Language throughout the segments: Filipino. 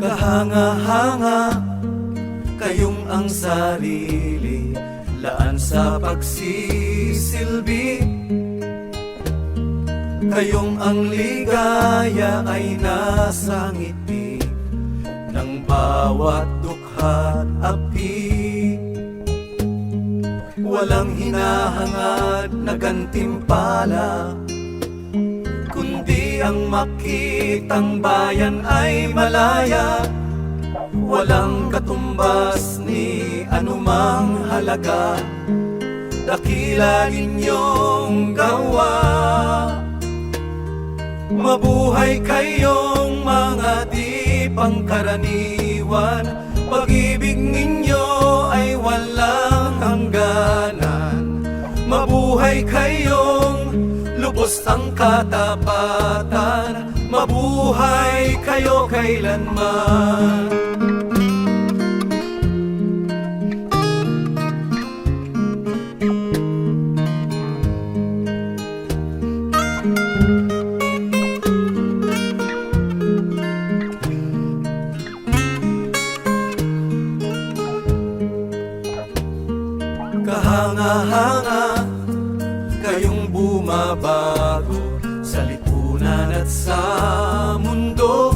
Kahanga-hanga kayong ang sarili, laan sa pagsisilbi. Kayong ang ligaya ay nasa ngiti ng bawat dukha't api. Walang hinahangad na gantimpala, kundi ang makitang bayan ay malaya. Walang katumbas ni anumang halaga, dakila ninyong gawa. Mabuhay kayong mga di pangkaraniwan, pag-ibig ninyo ay walang hangganan. Mabuhay kayong lubos ang katapatan, mabuhay kayo kailanman. Kahanga-hanga kayong bumabago sa lipunan at sa mundo.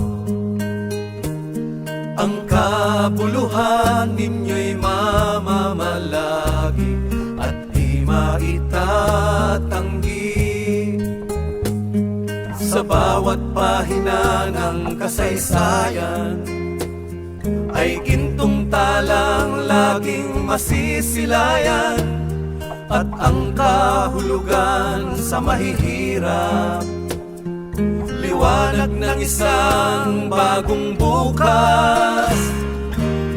Ang kabuluhan ninyo'y mamamalagi at di maitatanggi. Sa bawat pahina ng kasaysayan ay gintong talang laging masisilayan, at ang kahulugan sa mahihirap, liwanag ng isang bagong bukas.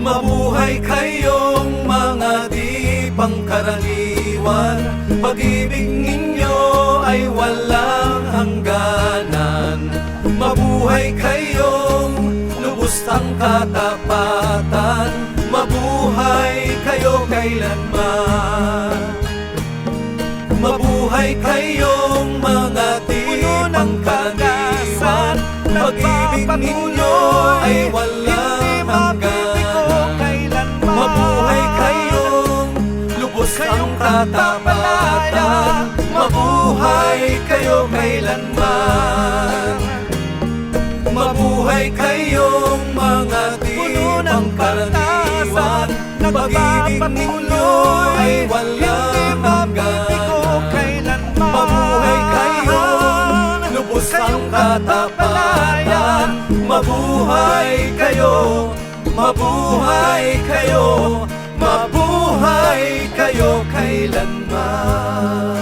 Mabuhay kayong mga di pangkaraniwan, pag-ibig ninyo ay walang hangganan. Mabuhay kayong lubos ang katapatan, mabuhay kayo kailanman. Mabuhay kayong mga di pangkaraniwan, pag-ibig ninyo ay walang hangganan. Mabuhay kayong lubos ang katapatan, mabuhay kayo kailanman. Mabuhay kayong mga di pangkaraniwan, pag-ibig ninyo ay walang hangganan. Mabuhay kayong lubos ang katapatan, mabuhay kayo, mabuhay kayo, mabuhay kayo kailanman.